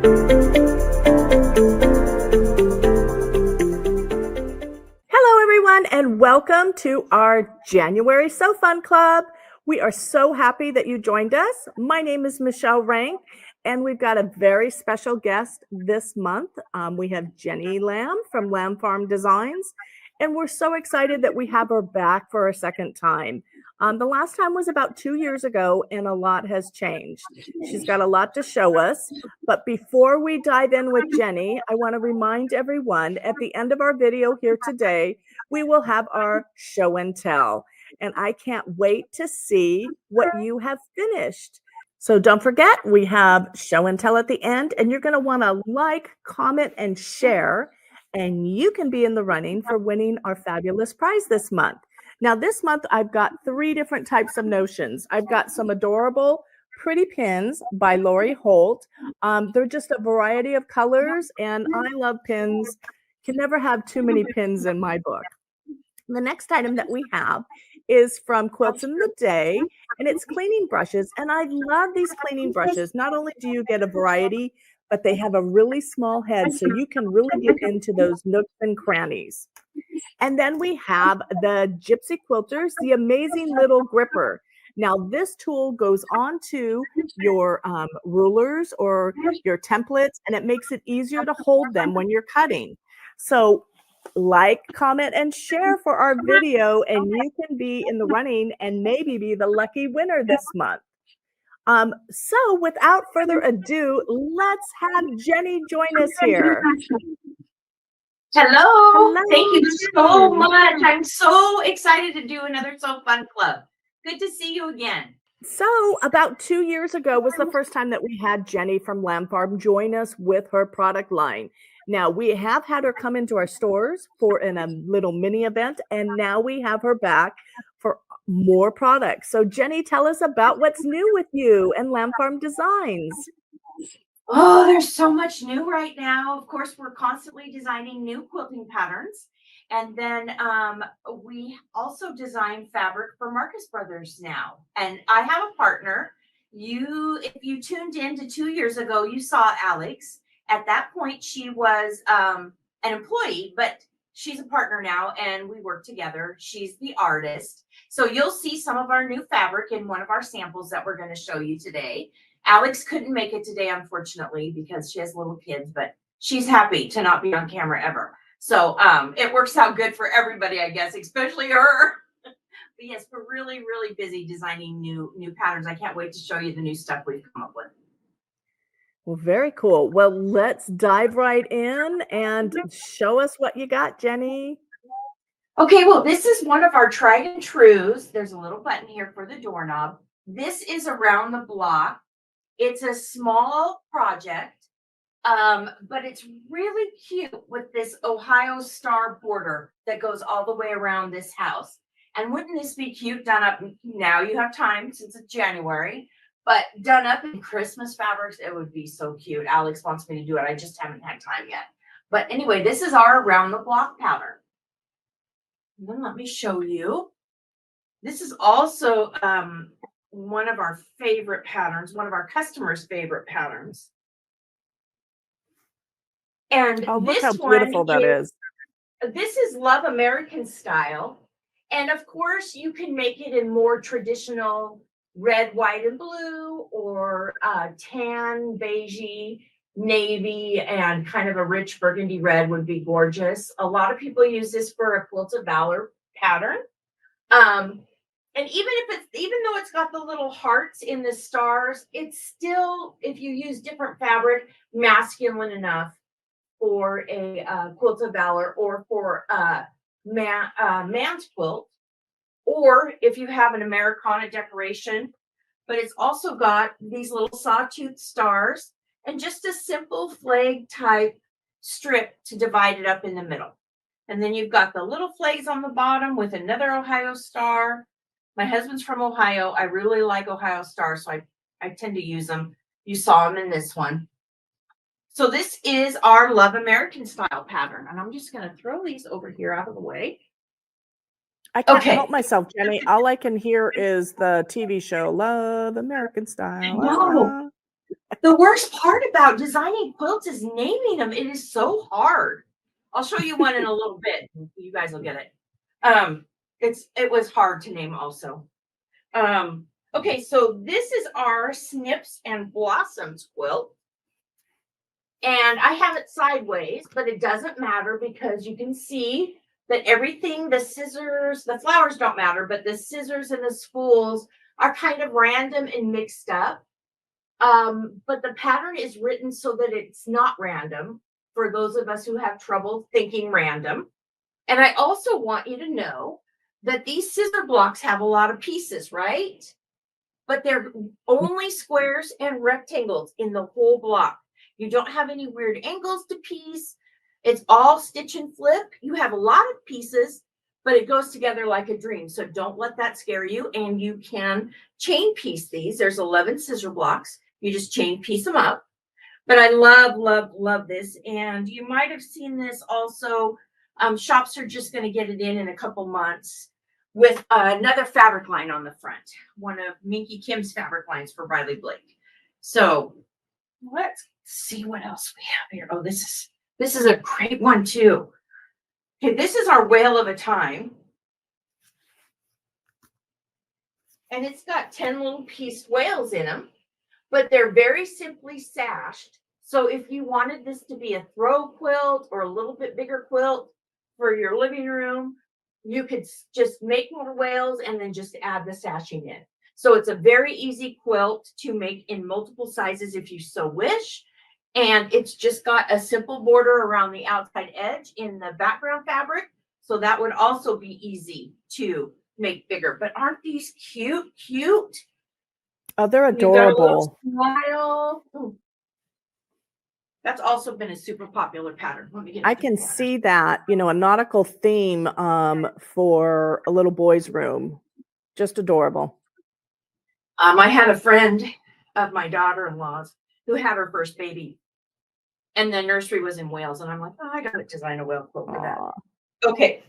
Hello, everyone, and welcome to our January So Fun Club. We are so happy that you joined us. My name is Michelle Rank, and we've got a very special guest this month. We have Jenny Lamb from Lamb Farm Designs, and we're so excited that we have her back for a second time. The last time was about 2 years ago, and a lot has changed. She's got a lot to show us. But before we dive in with Jenny, I want to remind everyone at the end of our video here today, we will have our show and tell. And I can't wait to see what you have finished. So don't forget, we have show and tell at the end, and you're going to want to like, comment, and share. And you can be in the running for winning our fabulous prize this month. Now, this month, I've got 3 different types of notions. I've got some adorable pretty pins by Lori Holt. They're just a variety of colors, and I love pins. Can never have too many pins in my book. The next item that we have is from Quilts in the Day, and it's cleaning brushes. And I love these cleaning brushes. Not only do you get a variety, but they have a really small head, so you can really get into those nooks and crannies. And then we have the Gypsy Quilters, the amazing little gripper. Now, this tool goes onto your rulers or your templates, and it makes it easier to hold them when you're cutting. So like, comment, and share for our video, and you can be in the running and maybe be the lucky winner this month. So without further ado, let's have Jenny join us here. Hello. Thank you so much. I'm so excited to do another So Fun Club. Good to see you again. So about 2 years ago was the first time that we had Jenny from Lamb Farm join us with her product line. Now, we have had her come into our stores for a little mini event, and now we have her back for more products. So Jenny, tell us about what's new with you and Lamb Farm Designs. Oh, there's so much new right now. Of course, we're constantly designing new quilting patterns. And then we also design fabric for Marcus Brothers now. And I have a partner. If you tuned in to 2 years ago, you saw Alex. At that point, she was an employee, but she's a partner now, and we work together. She's the artist. So you'll see some of our new fabric in one of our samples that we're going to show you today. Alex couldn't make it today, unfortunately, because she has little kids, but she's happy to not be on camera ever. So it works out good for everybody, I guess, especially her. But yes, we're really, really busy designing new patterns. I can't wait to show you the new stuff we've come up with. Well, very cool. Well, let's dive right in and show us what you got, Jenny. Okay, well, this is one of our tried and trues. There's a little button here for the doorknob. This is around the block. It's a small project, but it's really cute with this Ohio star border that goes all the way around this house. And wouldn't this be cute done up now? You have time since it's January, but done up in Christmas fabrics, it would be so cute. Alex wants me to do it. I just haven't had time yet. But anyway, this is our around the block pattern. And then let me show you. This is also one of our favorite patterns, one of our customers' favorite patterns. And oh, look how beautiful that is. This is Love American style. And of course, you can make it in more traditional red, white, and blue, or tan, beigey, navy, and kind of a rich burgundy red would be gorgeous. A lot of people use this for a Quilt of Valor pattern. And even though it's got the little hearts in the stars, it's still, if you use different fabric, masculine enough for a Quilt of Valor or for a man's quilt, or if you have an Americana decoration. But it's also got these little sawtooth stars and just a simple flag type strip to divide it up in the middle. And then you've got the little flags on the bottom with another Ohio star. My husband's from Ohio. I really like Ohio stars, so I tend to use them. You saw them in this one. So this is our Love American style pattern. And I'm just going to throw these over here out of the way. I can't help myself, Jenny. All I can hear is the TV show Love American Style. No. The worst part about designing quilts is naming them. It is so hard. I'll show you one in a little bit. You guys will get it. It was hard to name also. Okay, so this is our Snips and Blossoms quilt. And I have it sideways, but it doesn't matter because you can see that everything, the scissors, the flowers don't matter, but the scissors and the spools are kind of random and mixed up. But the pattern is written so that it's not random for those of us who have trouble thinking random. And I also want you to know that these scissor blocks have a lot of pieces, right? But they're only squares and rectangles in the whole block. You don't have any weird angles to piece. It's all stitch and flip. You have a lot of pieces, but it goes together like a dream. So don't let that scare you. And you can chain piece these. There's 11 scissor blocks. You just chain piece them up. But I love, love, love this. And you might have seen this also. Shops are just going to get it in a couple months with another fabric line on the front, one of Minky Kim's fabric lines for Riley Blake. So let's see what else we have here. Oh, this is a great one too. Okay, this is our Whale of a Time. And it's got 10 little pieced whales in them, but they're very simply sashed. So if you wanted this to be a throw quilt or a little bit bigger quilt for your living room, you could just make more whales and then just add the sashing in. So it's a very easy quilt to make in multiple sizes if you so wish. And it's just got a simple border around the outside edge in the background fabric. So that would also be easy to make bigger. But aren't these cute? Oh, they're adorable. Smile. That's also been a super popular pattern. Let me get I can see that, a nautical theme for a little boy's room. Just adorable. I had a friend of my daughter-in-law's who had her first baby, and the nursery was in Wales, and I'm like, oh, I got to design a whale quilt for that. Okay,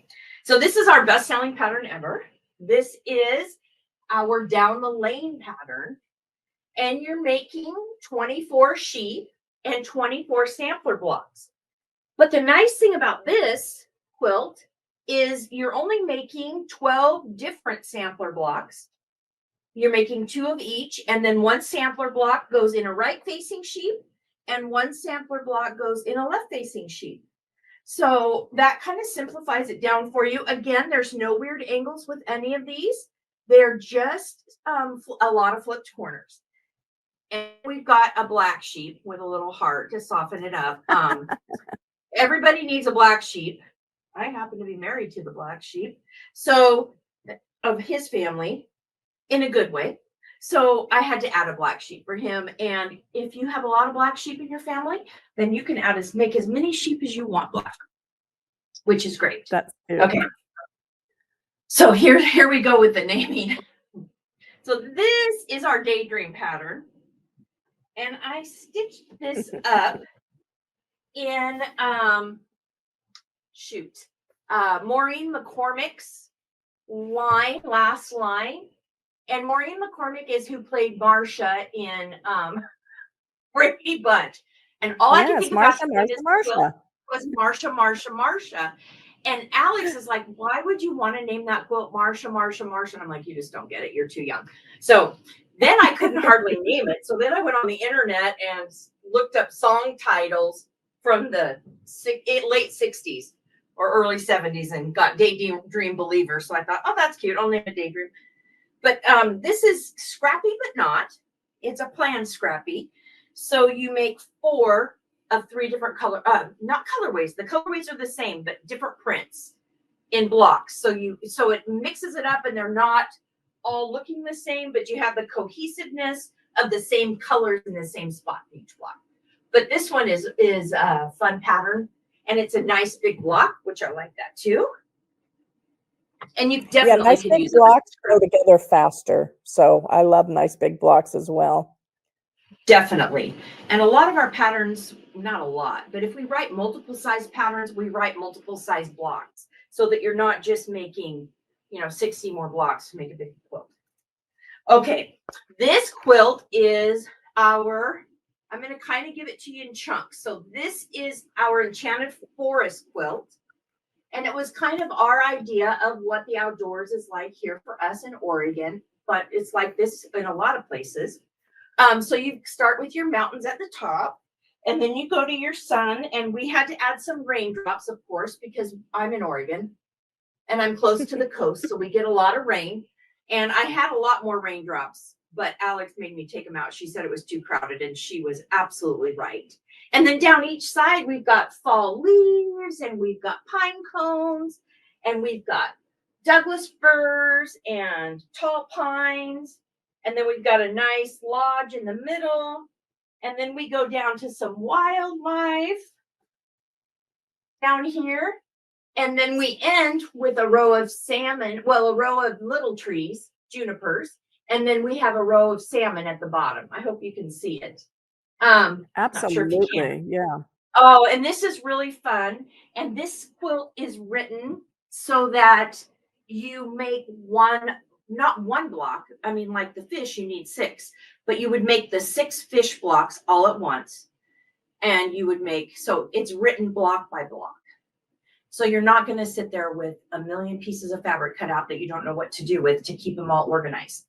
so this is our best-selling pattern ever. This is our Down the Lane pattern, and you're making 24 sheep and 24 sampler blocks. But the nice thing about this quilt is you're only making 12 different sampler blocks. You're making 2 of each, and then 1 sampler block goes in a right-facing sheep, and 1 sampler block goes in a left-facing sheep. So that kind of simplifies it down for you. Again, there's no weird angles with any of these. They're just a lot of flipped corners. And we've got a black sheep with a little heart to soften it up. Everybody needs a black sheep. I happen to be married to the black sheep. So of his family in a good way. So I had to add a black sheep for him. And if you have a lot of black sheep in your family, then you can make as many sheep as you want black, which is great. That's cute. Okay. So here we go with the naming. So this is our daydream pattern. And I stitched this up in Maureen McCormick's last line. And Maureen McCormick is who played Marcia in Brady Bunch. And all I can think about was Marcia. And Alex is like, why would you want to name that quilt Marcia? And I'm like, you just don't get it. You're too young. So then I couldn't hardly name it. So then I went on the internet and looked up song titles from the late 60s or early 70s and got Daydream Believer. So I thought, oh, that's cute. I'll name it Daydream. But this is scrappy, but not. It's a planned scrappy. So you make 4 of 3 different not colorways. The colorways are the same, but different prints in blocks. So it mixes it up, and they're not all looking the same, but you have the cohesiveness of the same colors in the same spot in each block. But this one is a fun pattern, and it's a nice big block, which I like that too. And you definitely nice big blocks go together faster. So I love nice big blocks as well. Definitely. And a lot of our patterns, not a lot, but if we write multiple size patterns, we write multiple size blocks so that you're not just making, 60 more blocks to make a big quilt. Okay. This quilt is our I'm going to kind of give it to you in chunks. So this is our Enchanted Forest quilt. And it was kind of our idea of what the outdoors is like here for us in Oregon, but it's like this in a lot of places. So you start with your mountains at the top, and then you go to your sun, and we had to add some raindrops, of course, because I'm in Oregon and I'm close to the coast, so we get a lot of rain. And I had a lot more raindrops, but Alex made me take them out. She said it was too crowded, and she was absolutely right. And then down each side, we've got fall leaves, and we've got pine cones, and we've got Douglas firs and tall pines. And then we've got a nice lodge in the middle. And then we go down to some wildlife down here. And then we end with a row of salmon, well, a row of little trees, junipers. And then we have a row of salmon at the bottom. I hope you can see it. Not sure if you can. Absolutely. Yeah. Oh, and this is really fun. And this quilt is written so that you make not one block. I mean, like the fish, you need 6, but you would make the 6 fish blocks all at once. And you would make, so it's written block by block. So you're not going to sit there with a million pieces of fabric cut out that you don't know what to do with to keep them all organized.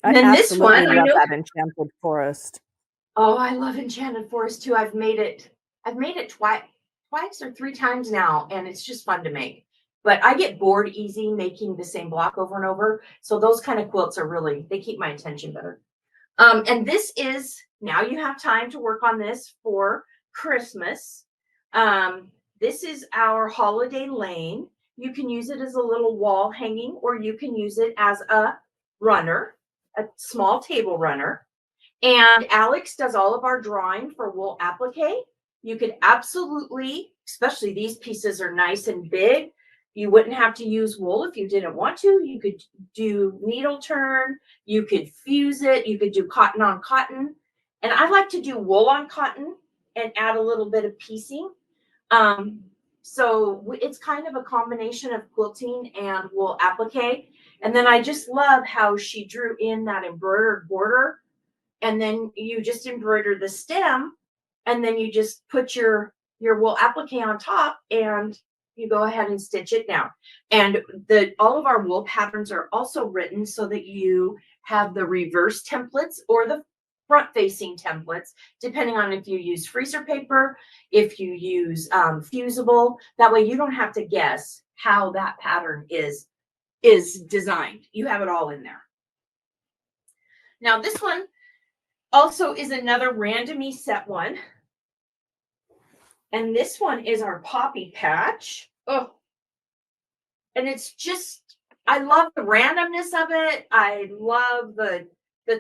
And then this one, I love know. that Enchanted Forest. Oh, I love Enchanted Forest too. I've made it twice or 3 times now, and it's just fun to make. But I get bored easy making the same block over and over. So those kind of quilts are really, they keep my attention better. And this is, now you have time to work on this for Christmas. This is our holiday lane. You can use it as a little wall hanging, or you can use it as a runner, a small table runner. And Alex does all of our drawing for wool applique. You could absolutely, especially these pieces are nice and big. You wouldn't have to use wool if you didn't want to. You could do needle turn. You could fuse it. You could do cotton on cotton. And I like to do wool on cotton and add a little bit of piecing. So it's kind of a combination of quilting and wool applique. And then I just love how she drew in that embroidered border. And then you just embroider the stem, and then you just put your wool applique on top, and you go ahead and stitch it down. And all of our wool patterns are also written so that you have the reverse templates or the front facing templates, depending on if you use freezer paper, if you use fusible. That way you don't have to guess how that pattern is designed. You have it all in there. Now this one also is another randomly set one. And this one is our poppy patch. Oh, and it's just, I love the randomness of it. I love the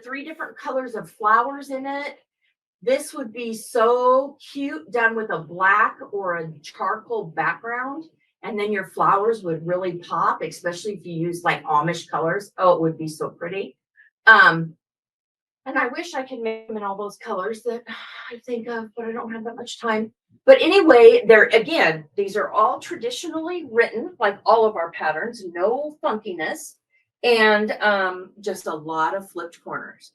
3 different colors of flowers in it. This would be so cute done with a black or a charcoal background. And then your flowers would really pop, especially if you use like Amish colors. Oh, it would be so pretty. And I wish I could make them in all those colors that I think of, but I don't have that much time. But anyway, these are all traditionally written, like all of our patterns, no funkiness, and just a lot of flipped corners.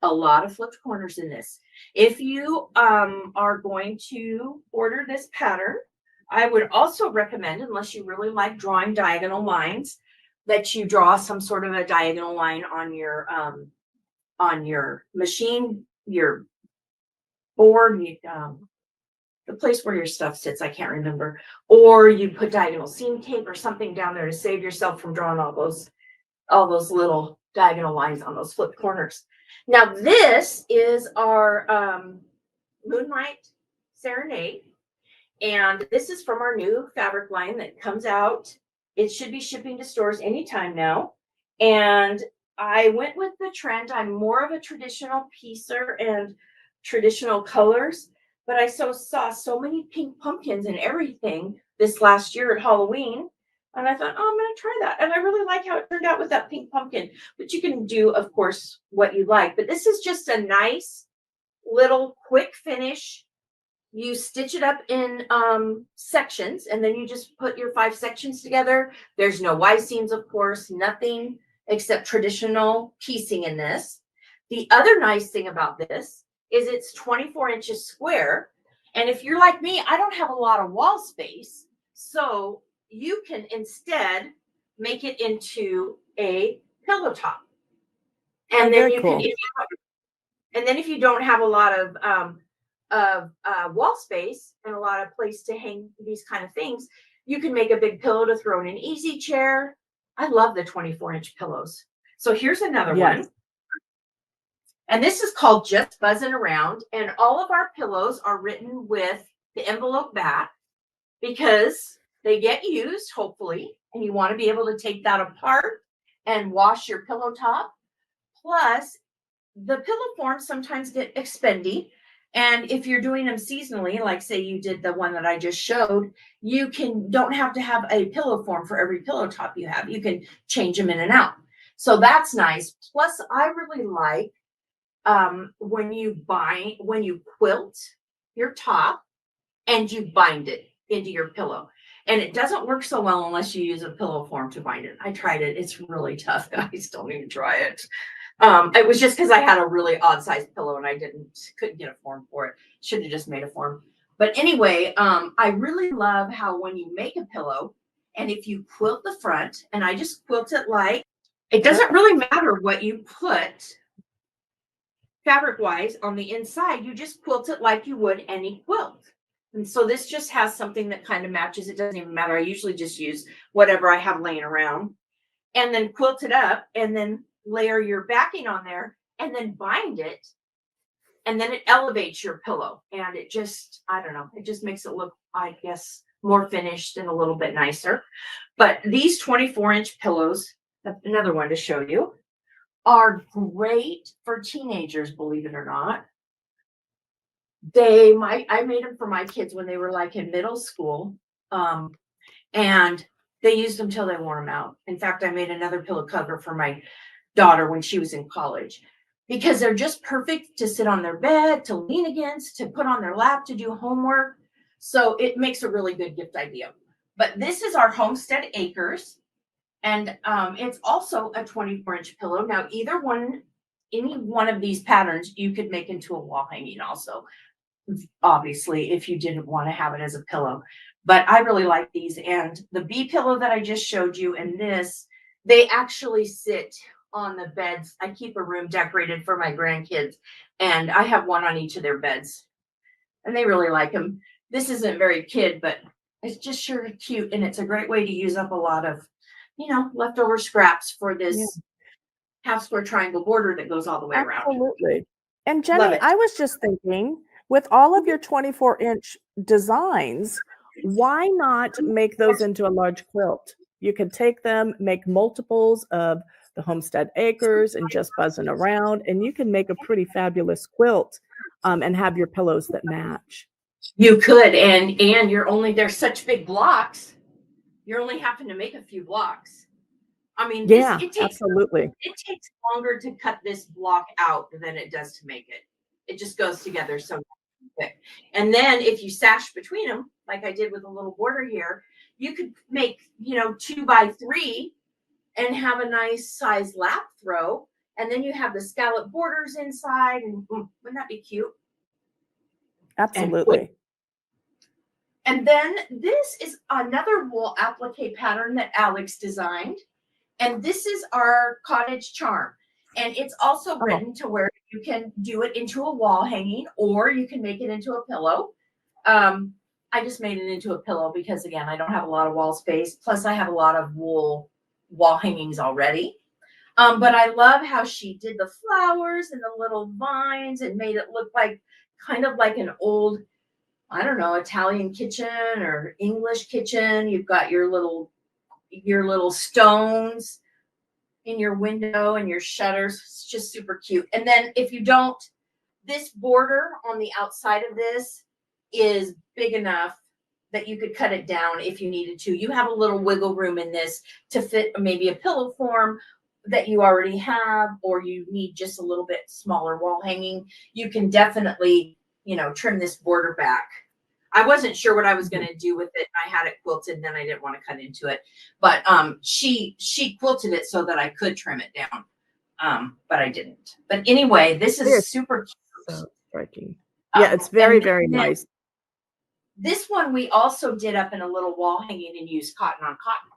A lot of flipped corners in this. If you are going to order this pattern, I would also recommend, unless you really like drawing diagonal lines, that you draw some sort of a diagonal line on your machine, your board, the place where your stuff sits, I can't remember. Or you put diagonal seam tape or something down there to save yourself from drawing all those little diagonal lines on those flipped corners. Now this is our Moonlight Serenade. And this is from our new fabric line that comes out. It should be shipping to stores anytime now. And I went with the trend. I'm more of a traditional piecer and traditional colors, but I saw so many pink pumpkins and everything this last year at Halloween. And I thought, oh, I'm going to try that. And I really like how it turned out with that pink pumpkin, but you can do, of course, what you like. But this is just a nice little quick finish. You stitch it up in sections, and then you just put your 5 sections together. There's no Y seams, of course, nothing except traditional piecing in this. The other nice thing about this is it's 24 inches square. And if you're like me, I don't have a lot of wall space. So you can instead make it into a pillow top. And then very you can, cool. if you don't have a lot of wall space and a lot of place to hang these kind of things, you can make a big pillow to throw in an easy chair. I love the 24-inch pillows. So here's another Yes. one. And this is called Just Buzzing Around. And all of our pillows are written with the envelope back because they get used, hopefully, and you want to be able to take that apart and wash your pillow top. Plus, the pillow forms sometimes get expendy. And if you're doing them seasonally, like say you did the one that I just showed, you don't have to have a pillow form for every pillow top you have. You can change them in and out. So that's nice. Plus, I really like when you quilt your top and you bind it into your pillow. And it doesn't work so well unless you use a pillow form to bind it. I tried it. It's really tough, guys. Don't even try it. It was just because I had a really odd sized pillow and I couldn't get a form for it. Should have just made a form. But anyway, I really love how when you make a pillow and if you quilt the front, and I just quilt it like, it doesn't really matter what you put fabric wise on the inside, you just quilt it like you would any quilt. And so this just has something that kind of matches. It doesn't even matter. I usually just use whatever I have laying around and then quilt it up and then layer your backing on there and then bind it. And then it elevates your pillow. And it just, I don't know, it just makes it look, I guess, more finished and a little bit nicer. But these 24-inch pillows, another one to show you, are great for teenagers, believe it or not. I made them for my kids when they were like in middle school. And they used them till they wore them out. In fact, I made another pillow cover for my daughter when she was in college because they're just perfect to sit on their bed, to lean against, to put on their lap, to do homework. So it makes a really good gift idea. But this is our Homestead Acres. And it's also a 24-inch pillow. Now, any one of these patterns, you could make into a wall hanging also, obviously, if you didn't want to have it as a pillow. But I really like these. And the bee pillow that I just showed you and this, they actually sit on the beds. I keep a room decorated for my grandkids, and I have one on each of their beds. And they really like them. This isn't very kid, but it's just sure cute. And it's a great way to use up a lot of leftover scraps for this half square triangle border that goes all the way around. Absolutely. And Love Jenny, it. I was just thinking, with all of your 24-inch designs, why not make those into a large quilt? You could take them, make multiples of the Homestead Acres and Just Buzzing Around, and you can make a pretty fabulous quilt and have your pillows that match. You could, and there's such big blocks. You're only having to make a few blocks. I mean, Absolutely. It takes longer to cut this block out than it does to make it. It just goes together so quick. And then if you sash between them, like I did with a little border here, you could make 2 by 3 and have a nice size lap throw. And then you have the scallop borders inside, and wouldn't that be cute? Absolutely. And then this is another wool applique pattern that Alex designed. And this is our cottage charm. And it's also written to where you can do it into a wall hanging or you can make it into a pillow. I just made it into a pillow because, again, I don't have a lot of wall space. Plus, I have a lot of wool wall hangings already. But I love how she did the flowers and the little vines and made it look like kind of like an old, I don't know, Italian kitchen or English kitchen. You've got your little stones in your window and your shutters. It's just super cute. And then this border on the outside of this is big enough that you could cut it down if you needed to. You have a little wiggle room in this to fit maybe a pillow form that you already have, or you need just a little bit smaller wall hanging. You can definitely, trim this border back. I wasn't sure what I was going to do with it. I had it quilted and then I didn't want to cut into it, but she quilted it so that I could trim it down. But I didn't. But anyway, this is super cute. striking. Yeah, it's very, And very then nice. this one we also did up in a little wall hanging and used cotton on cotton.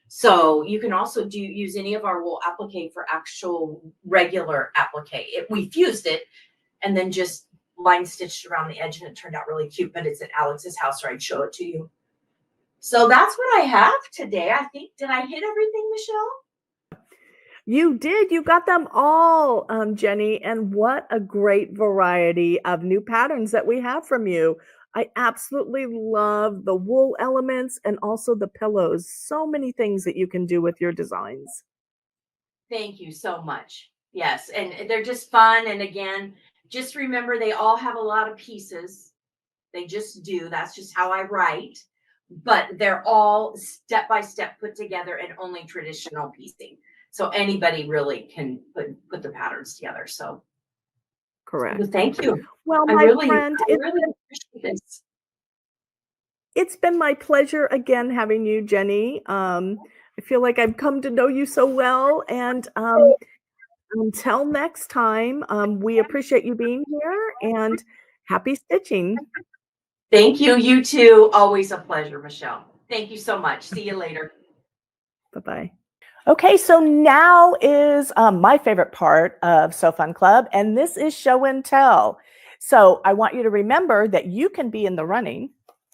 So you can also use any of our wool applique for actual regular applique. We fused it and then just line stitched around the edge, and it turned out really cute. But it's at Alex's house, or I'd show it to you. So that's what I have today. I think, did I hit everything, Michelle? You did. You got them all, Jenny. And what a great variety of new patterns that we have from you. I absolutely love the wool elements and also the pillows. So many things that you can do with your designs. Thank you so much. Yes, and they're just fun. And again, just remember they all have a lot of pieces. They just do. That's just how I write. But they're all step by step put together and only traditional piecing. So anybody really can put the patterns together. So Correct. thank you. Well, I my really, friend, I really appreciate this. it's been my pleasure again having you, Jenny. I feel like I've come to know you so well. And until next time, we appreciate you being here and happy stitching. Thank you. You too. Always a pleasure, Michelle. Thank you so much. See you later. Bye-bye. Okay, so now is my favorite part of So Fun Club, and this is show and tell. So I want you to remember that you can be in the running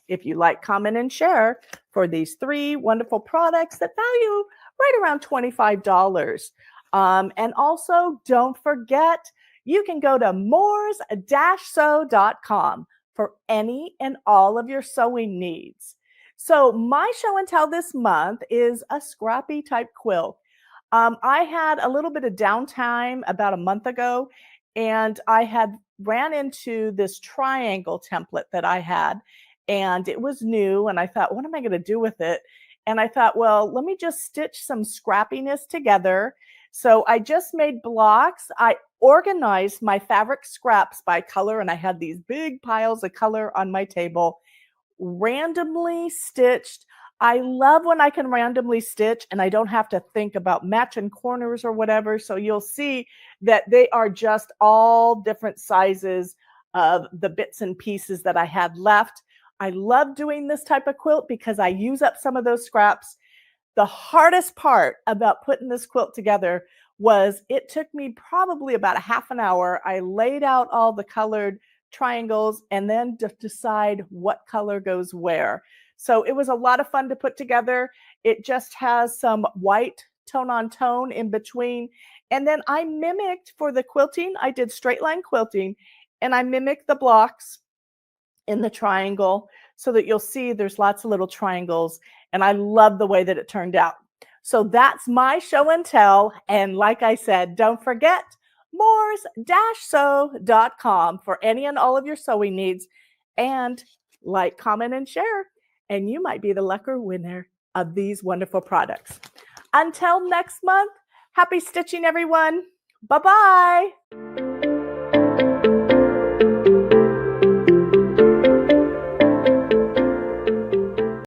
if you like, comment, and share for these 3 wonderful products that value right around $25. And also, don't forget, you can go to moors-sew.com for any and all of your sewing needs. So my show and tell this month is a scrappy type quilt. I had a little bit of downtime about a month ago, and I had ran into this triangle template that I had, and it was new, and I thought, what am I going to do with it? And I thought, well, let me just stitch some scrappiness together. So I just made blocks. I organized my fabric scraps by color, and I had these big piles of color on my table, randomly stitched. I love when I can randomly stitch and I don't have to think about matching corners or whatever. So you'll see that they are just all different sizes of the bits and pieces that I had left. I love doing this type of quilt because I use up some of those scraps. The hardest part about putting this quilt together was it took me probably about a half an hour. I laid out all the colored triangles and then to decide what color goes where. So it was a lot of fun to put together. It just has some white tone on tone in between. And then I mimicked for the quilting, I did straight line quilting, and I mimicked the blocks in the triangle so that you'll see there's lots of little triangles. And I love the way that it turned out. So that's my show and tell. And like I said, don't forget, moors-sew.com for any and all of your sewing needs. And like, comment, and share. And you might be the lucky winner of these wonderful products. Until next month, happy stitching, everyone. Bye-bye.